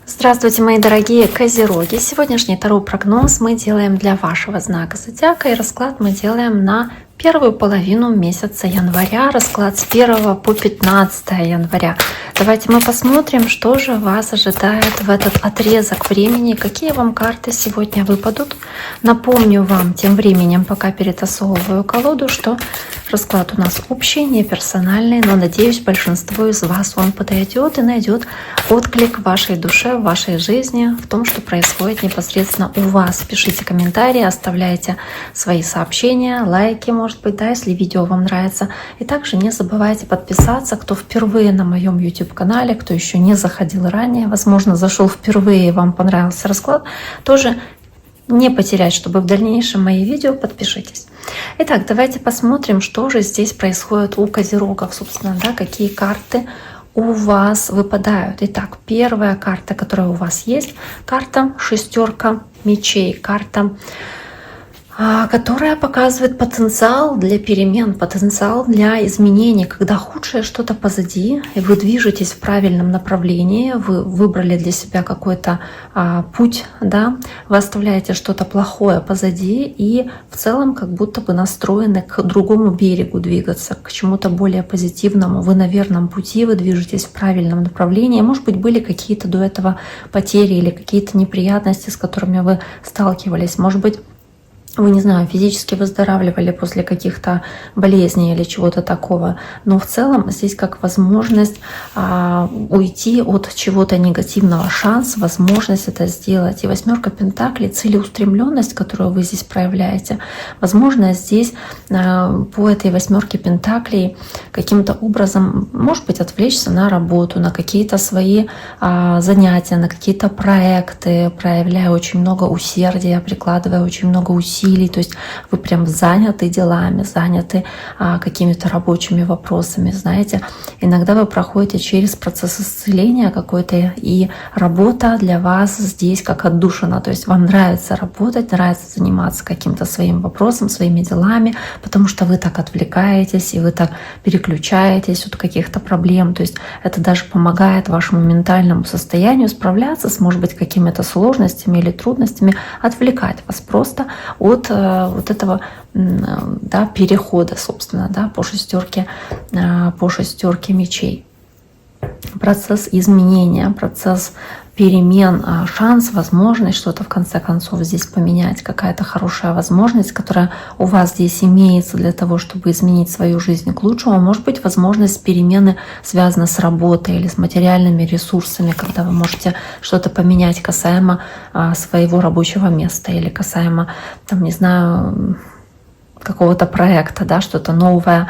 Здравствуйте, мои дорогие козероги! Сегодняшний таро-прогноз мы делаем для вашего знака зодиака, и расклад мы делаем на первую половину месяца января, расклад с 1 по 15 января. Давайте мы посмотрим, что же вас ожидает в этот отрезок времени, какие вам карты сегодня выпадут. Напомню вам тем временем, пока перетасовываю колоду, что расклад у нас общий, не персональный, но, надеюсь, большинству из вас он подойдет и найдет отклик в вашей душе, в вашей жизни, в том, что происходит непосредственно у вас. Пишите комментарии, оставляйте свои сообщения, лайки, может быть, да, если видео вам нравится. И также не забывайте подписаться, кто впервые на моем YouTube-канале, кто еще не заходил ранее, возможно, зашел впервые и вам понравился расклад, тоже не потерять, чтобы в дальнейшем мои видео, подпишитесь. Итак, давайте посмотрим, что же здесь происходит у козерогов, собственно, да, какие карты у вас выпадают. Итак, первая карта, которая у вас есть, карта шестерка мечей, карта, которая показывает потенциал для перемен, потенциал для изменений, когда худшее что-то позади, и вы движетесь в правильном направлении, вы выбрали для себя какой-то путь, да, вы оставляете что-то плохое позади, и в целом как будто бы настроены к другому берегу двигаться, к чему-то более позитивному. Вы на верном пути, вы движетесь в правильном направлении. Может быть, были какие-то до этого потери или какие-то неприятности, с которыми вы сталкивались. Может быть, вы, не знаю, физически выздоравливали после каких-то болезней или чего-то такого. Но в целом здесь как возможность уйти от чего-то негативного, шанс, возможность это сделать. И восьмерка пентаклей, целеустремленность, которую вы здесь проявляете. Возможно, здесь по этой восьмерке пентаклей каким-то образом, может быть, отвлечься на работу, на какие-то свои занятия, на какие-то проекты, проявляя очень много усердия, прикладывая очень много усилий. То есть вы прям заняты делами, заняты какими-то рабочими вопросами, знаете. Иногда вы проходите через процесс исцеления какой-то, и работа для вас здесь как отдушина. То есть вам нравится работать, нравится заниматься каким-то своим вопросом, своими делами, потому что вы так отвлекаетесь, и вы так переключаетесь от каких-то проблем. То есть это даже помогает вашему ментальному состоянию справляться с, может быть, какими-то сложностями или трудностями, отвлекать вас просто от вот этого, да, перехода, собственно, да, по шестерке мечей. Процесс изменения, процесс перемен, шанс, возможность что-то в конце концов здесь поменять, какая-то хорошая возможность, которая у вас здесь имеется для того, чтобы изменить свою жизнь к лучшему. Может быть, возможность перемены связана с работой или с материальными ресурсами, когда вы можете что-то поменять касаемо своего рабочего места или касаемо, там, не знаю, какого-то проекта, да, что-то новое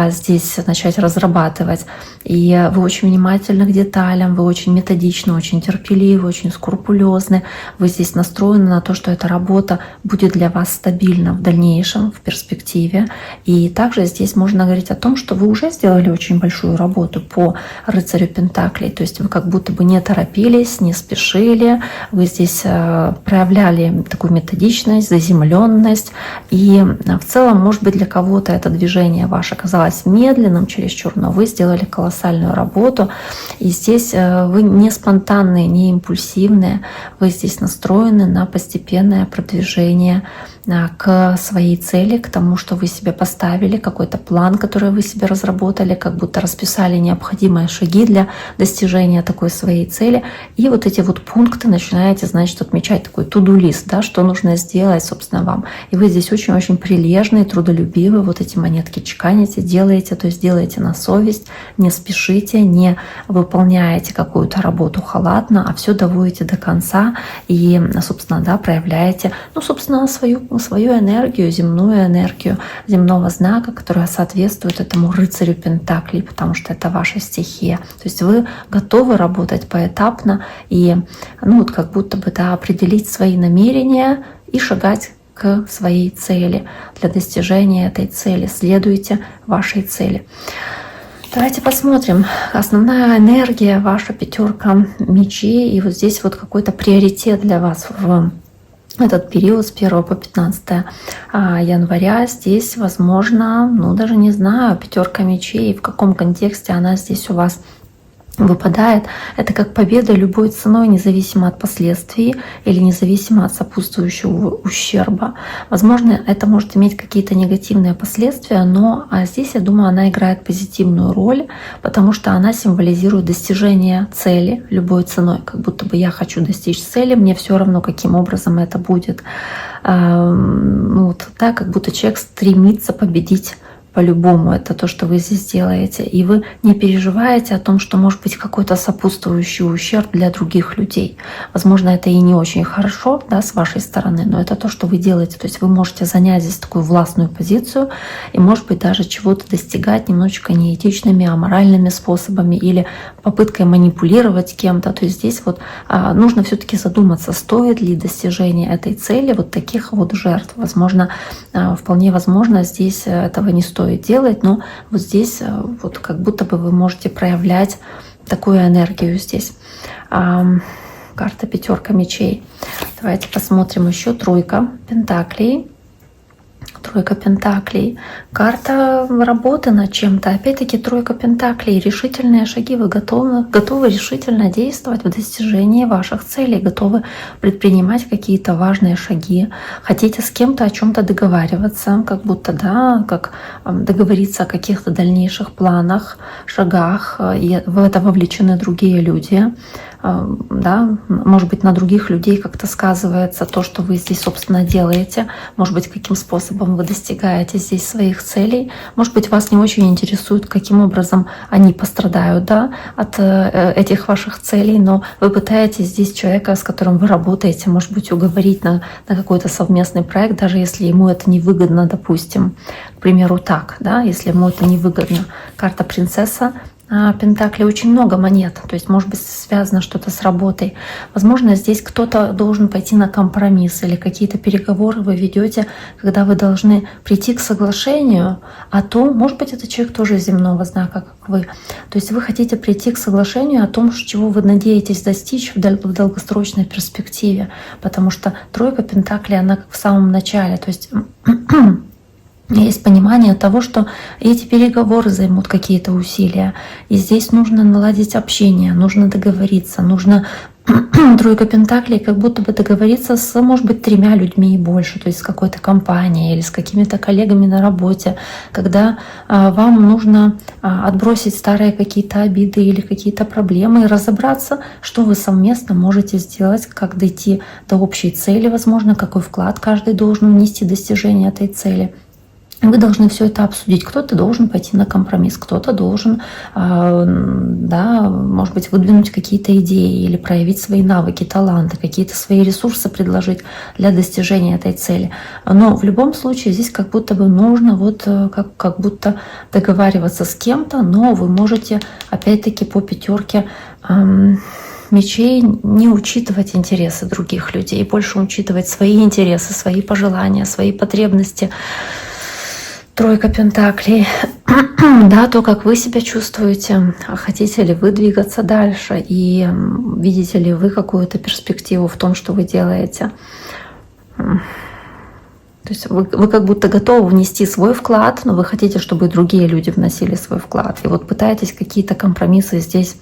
здесь начать разрабатывать. И вы очень внимательны к деталям, вы очень методичны, очень терпеливы, очень скрупулезны. Вы здесь настроены на то, что эта работа будет для вас стабильна в дальнейшем, в перспективе. И также здесь можно говорить о том, что вы уже сделали очень большую работу по рыцарю пентаклей. То есть вы как будто бы не торопились, не спешили. Вы здесь проявляли такую методичность, заземленность. И в целом, может быть, для кого-то это движение ваше казалось медленным чересчур, но вы сделали колоссальную работу. И здесь вы не спонтанные, не импульсивные, вы здесь настроены на постепенное продвижение к своей цели, к тому, что вы себе поставили, какой-то план, который вы себе разработали, как будто расписали необходимые шаги для достижения такой своей цели. И вот эти вот пункты начинаете, значит, отмечать, такой to-do-лист, да, что нужно сделать, собственно, вам. И вы здесь очень-очень прилежные, трудолюбивые, вот эти монетки чеканите, делаете, то есть делаете на совесть, не спешите, не выполняете какую-то работу халатно, а все доводите до конца и, собственно, да, проявляете, ну, собственно, свою энергию, земную энергию земного знака, которая соответствует этому рыцарю пентаклей, потому что это ваша стихия. То есть вы готовы работать поэтапно и, ну, вот как будто бы, да, определить свои намерения и шагать к своей цели. Для достижения этой цели следуйте вашей цели. Давайте посмотрим. Основная энергия, ваша пятерка мечей, и вот здесь вот какой-то приоритет для вас в этот период с 1 по 15 января. Здесь, возможно, ну даже не знаю, пятерка мечей, в каком контексте она здесь у вас выпадает, это как победа любой ценой, независимо от последствий или независимо от сопутствующего ущерба. Возможно, это может иметь какие-то негативные последствия, но здесь, я думаю, она играет позитивную роль, потому что она символизирует достижение цели любой ценой. Как будто бы я хочу достичь цели, мне все равно, каким образом это будет. Вот, да, как будто человек стремится победить по-любому. Это то, что вы здесь делаете. И вы не переживаете о том, что может быть какой-то сопутствующий ущерб для других людей. Возможно, это и не очень хорошо, да, с вашей стороны, но это то, что вы делаете. То есть вы можете занять здесь такую властную позицию и, может быть, даже чего-то достигать немножечко неэтичными, аморальными способами или попыткой манипулировать кем-то. То есть здесь вот нужно все-таки задуматься, стоит ли достижение этой цели вот таких вот жертв. Возможно, вполне возможно, здесь этого не стоит делать, но вот здесь вот как будто бы вы можете проявлять такую энергию здесь. Карта пятерка мечей. Давайте посмотрим еще тройка пентаклей. Тройка пентаклей. Карта работы над чем-то. Опять-таки тройка пентаклей. Решительные шаги. Вы готовы решительно действовать в достижении ваших целей. Готовы предпринимать какие-то важные шаги. Хотите с кем-то о чем-то договариваться. Как будто, да, как договориться о каких-то дальнейших планах, шагах. И в это вовлечены другие люди. Да, может быть, на других людей как-то сказывается то, что вы здесь, собственно, делаете. Может быть, каким способом вы достигаете здесь своих целей. Может быть, вас не очень интересует, каким образом они пострадают, да, от этих ваших целей, но вы пытаетесь здесь человека, с которым вы работаете, может быть, уговорить на какой-то совместный проект, даже если ему это невыгодно, допустим. К примеру, так, да, если ему это невыгодно. Карта принцесса. Пентакли очень много монет, то есть может быть связано что-то с работой. Возможно, здесь кто-то должен пойти на компромисс или какие-то переговоры вы ведете, когда вы должны прийти к соглашению о том, может быть, это человек тоже земного знака, как вы. То есть вы хотите прийти к соглашению о том, чего вы надеетесь достичь в долгосрочной перспективе, потому что тройка пентаклей, она как в самом начале, то есть есть понимание того, что эти переговоры займут какие-то усилия. И здесь нужно наладить общение, нужно договориться, нужно тройка пентаклей как будто бы договориться с, может быть, 3 людьми и больше, то есть с какой-то компанией или с какими-то коллегами на работе, когда вам нужно отбросить старые какие-то обиды или какие-то проблемы и разобраться, что вы совместно можете сделать, как дойти до общей цели, возможно, какой вклад каждый должен внести в достижение этой цели. Вы должны все это обсудить. Кто-то должен пойти на компромисс, кто-то должен, да, может быть, выдвинуть какие-то идеи или проявить свои навыки, таланты, какие-то свои ресурсы предложить для достижения этой цели. Но в любом случае здесь как будто бы нужно вот как будто договариваться с кем-то, но вы можете опять-таки по пятерке мечей не учитывать интересы других людей, больше учитывать свои интересы, свои пожелания, свои потребности. Тройка пентаклей. Да, то, как вы себя чувствуете, хотите ли вы двигаться дальше и видите ли вы какую-то перспективу в том, что вы делаете. То есть вы как будто готовы внести свой вклад, но вы хотите, чтобы и другие люди вносили свой вклад. И вот пытаетесь какие-то компромиссы здесь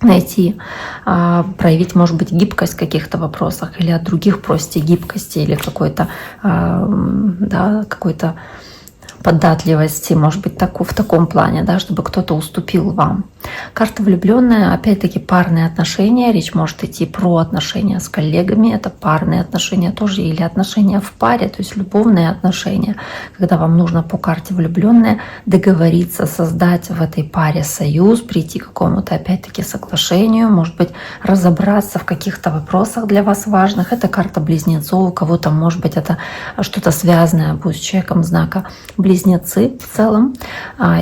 найти, проявить, может быть, гибкость в каких-то вопросах, или от других просите гибкости, или какой-то, да, какой-то податливости, может быть, в таком плане, да, чтобы кто-то уступил вам. Карта влюбленная, опять-таки парные отношения, речь может идти про отношения с коллегами, это парные отношения тоже, или отношения в паре, то есть любовные отношения, когда вам нужно по карте влюбленная договориться, создать в этой паре союз, прийти к какому-то, опять-таки, соглашению, может быть, разобраться в каких-то вопросах для вас важных. Это карта близнецов, у кого-то, может быть, это что-то связанное будет с человеком знака близнецы в целом.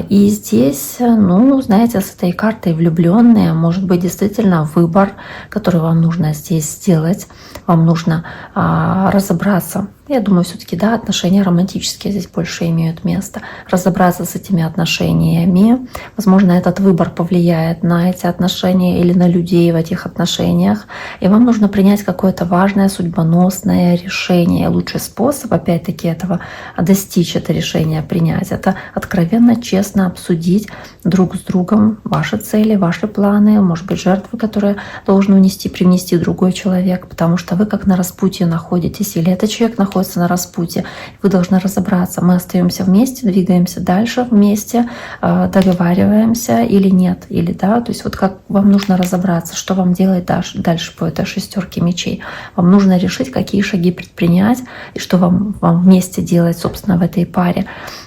И здесь, ну, знаете, с этой картой влюбленные, может быть, действительно выбор, который вам нужно здесь сделать. Вам нужно разобраться Я думаю, все-таки, да, отношения романтические здесь больше имеют место. Разобраться с этими отношениями. Возможно, этот выбор повлияет на эти отношения или на людей в этих отношениях. И вам нужно принять какое-то важное, судьбоносное решение. И лучший способ, опять-таки, этого достичь это решение, принять, это откровенно, честно обсудить друг с другом ваши цели, ваши планы, может быть, жертвы, которые должен привнести другой человек, потому что вы как на распутье находитесь, или этот человек находится на распутье. Вы должны разобраться, мы остаемся вместе, двигаемся дальше вместе, договариваемся или нет, или да, то есть вот как вам нужно разобраться, что вам делать дальше по этой шестерке мечей. Вам нужно решить, какие шаги предпринять и что вам вместе делать, собственно, в этой паре.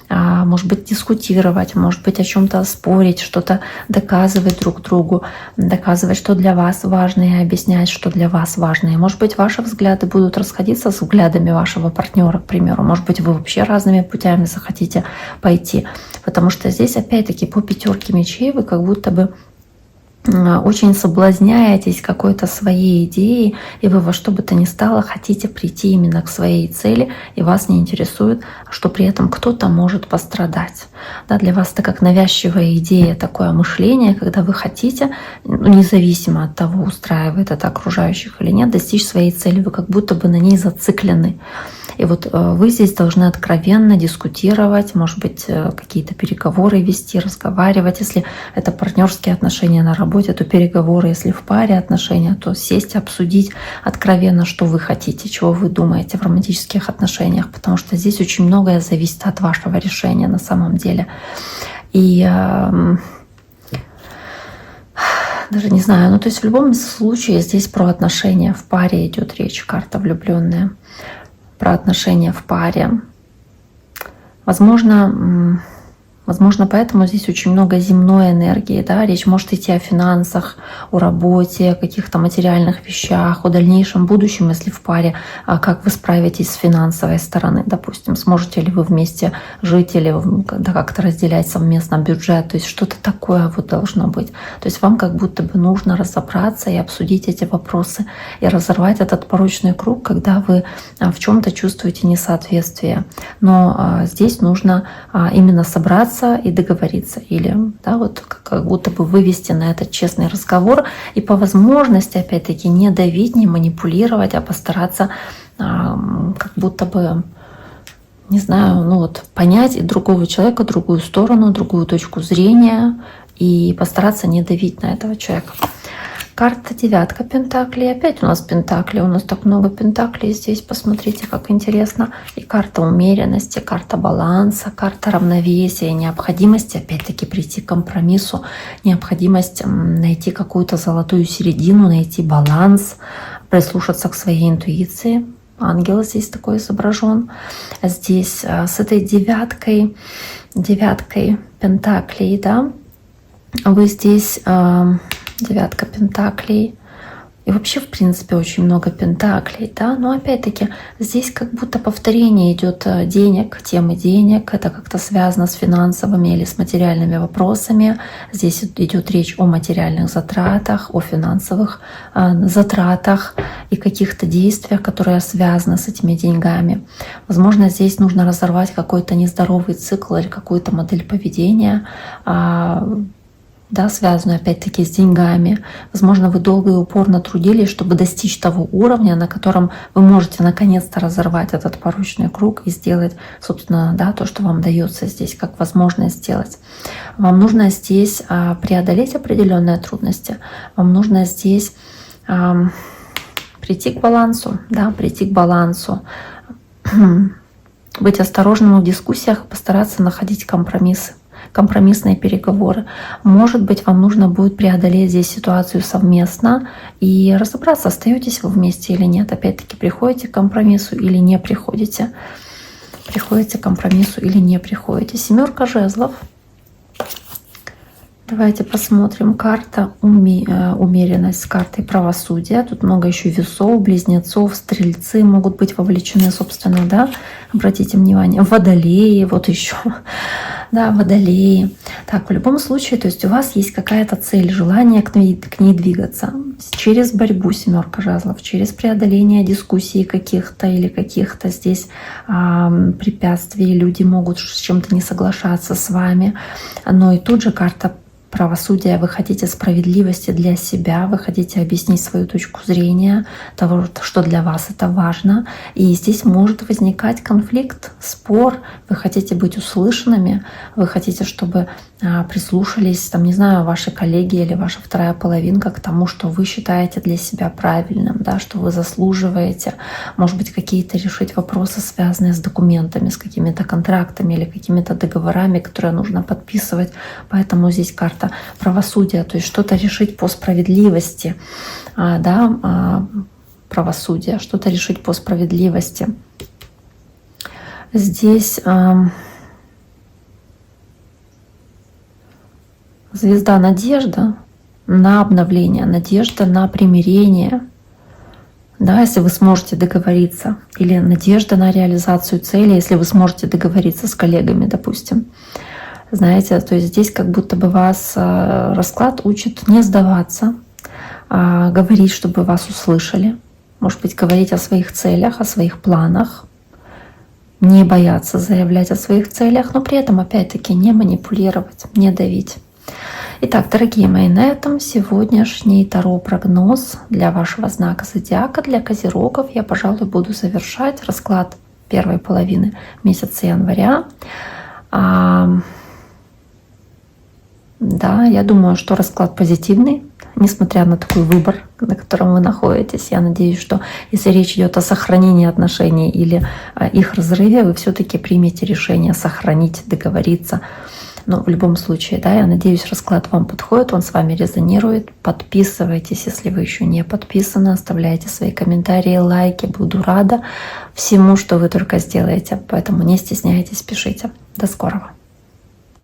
Может быть, дискутировать, может быть, о чем-то спорить, что-то доказывать друг другу, доказывать, что для вас важно, и объяснять, что для вас важно. И, может быть, ваши взгляды будут расходиться с взглядами вашего партнера, к примеру. Может быть, вы вообще разными путями захотите пойти. Потому что здесь, опять-таки, по пятерке мечей вы как будто бы очень соблазняетесь какой-то своей идеей, и вы во что бы то ни стало хотите прийти именно к своей цели, и вас не интересует, что при этом кто-то может пострадать. Да, для вас это как навязчивая идея, такое мышление, когда вы хотите, независимо от того, устраивает это окружающих или нет, достичь своей цели, вы как будто бы на ней зациклены. И вот вы здесь должны откровенно дискутировать, может быть, какие-то переговоры вести, разговаривать. Если это партнерские отношения на работе, то переговоры. Если в паре отношения, то сесть, обсудить откровенно, что вы хотите, чего вы думаете в романтических отношениях. Потому что здесь очень многое зависит от вашего решения на самом деле. И даже не знаю, то есть в любом случае здесь про отношения в паре идет речь, карта влюбленная. Про отношения в паре. Возможно, поэтому здесь очень много земной энергии. Да? Речь может идти о финансах, о работе, о каких-то материальных вещах, о дальнейшем будущем, если в паре, как вы справитесь с финансовой стороны. Допустим, сможете ли вы вместе жить или как-то разделять совместно бюджет. То есть что-то такое вот должно быть. То есть вам как будто бы нужно разобраться и обсудить эти вопросы и разорвать этот порочный круг, когда вы в чем-то чувствуете несоответствие. Но здесь нужно именно собраться и договориться, или да, вот как будто бы вывести на этот честный разговор и по возможности, опять-таки, не давить, не манипулировать, а постараться как будто бы, не знаю, понять и другого человека, другую сторону, другую точку зрения и постараться не давить на этого человека. Карта девятка пентаклей. Опять у нас пентакли. У нас так много пентаклей здесь. Посмотрите, как интересно. И карта умеренности, карта баланса, карта равновесия, необходимости опять-таки прийти к компромиссу, необходимость найти какую-то золотую середину, найти баланс, прислушаться к своей интуиции. Ангел здесь такой изображен. Здесь с этой девяткой пентаклей, да, вы здесь... Девятка пентаклей. И вообще, в принципе, очень много пентаклей, да. Но опять-таки, здесь как будто повторение идет денег, темы денег. Это как-то связано с финансовыми или с материальными вопросами. Здесь идет речь о материальных затратах, о финансовых затратах и каких-то действиях, которые связаны с этими деньгами. Возможно, здесь нужно разорвать какой-то нездоровый цикл или какую-то модель поведения, да, связанную опять-таки с деньгами. Возможно, вы долго и упорно трудились, чтобы достичь того уровня, на котором вы можете наконец-то разорвать этот порочный круг и сделать, собственно, да, то, что вам дается здесь, как возможность сделать. Вам нужно здесь преодолеть определенные трудности. Вам нужно здесь прийти к балансу, да, быть осторожным в дискуссиях, постараться находить компромиссные переговоры. Может быть, вам нужно будет преодолеть здесь ситуацию совместно и разобраться, остаетесь вы вместе или нет. Опять-таки, приходите к компромиссу или не приходите. Приходите к компромиссу или не приходите. Семерка жезлов. Давайте посмотрим. Карта умеренность с картой правосудия. Тут много еще весов, близнецов, стрельцы могут быть вовлечены, собственно, да. Обратите внимание, водолеи, вот еще. Да, водолеи. Так, в любом случае, то есть у вас есть какая-то цель, желание к ней двигаться. Через борьбу, 7 жезлов, через преодоление дискуссий каких-то или каких-то здесь препятствий. Люди могут с чем-то не соглашаться с вами. Но и тут же карта правосудия, вы хотите справедливости для себя, вы хотите объяснить свою точку зрения, того, что для вас это важно. И здесь может возникать конфликт, спор, вы хотите быть услышанными, вы хотите, чтобы прислушались, там, не знаю, ваши коллеги или ваша вторая половинка к тому, что вы считаете для себя правильным, да, что вы заслуживаете, может быть, какие-то решить вопросы, связанные с документами, с какими-то контрактами или какими-то договорами, которые нужно подписывать. Поэтому здесь карта правосудия, то есть что-то решить по справедливости, да, правосудие, что-то решить по справедливости. Здесь звезда надежда на обновление, надежда на примирение, да, если вы сможете договориться, или надежда на реализацию цели, если вы сможете договориться с коллегами, допустим. Знаете, то есть здесь как будто бы вас расклад учит не сдаваться, говорить, чтобы вас услышали, может быть, говорить о своих целях, о своих планах, не бояться заявлять о своих целях, но при этом, опять-таки, не манипулировать, не давить. Итак, дорогие мои, на этом сегодняшний таро-прогноз для вашего знака зодиака, для козерогов, я, пожалуй, буду завершать расклад первой половины месяца января. Да, я думаю, что расклад позитивный, несмотря на такой выбор, на котором вы находитесь. Я надеюсь, что если речь идет о сохранении отношений или о их разрыве, вы все-таки примете решение сохранить, договориться. Но в любом случае, да, я надеюсь, расклад вам подходит, он с вами резонирует. Подписывайтесь, если вы еще не подписаны, оставляйте свои комментарии, лайки. Буду рада всему, что вы только сделаете. Поэтому не стесняйтесь, пишите. До скорого.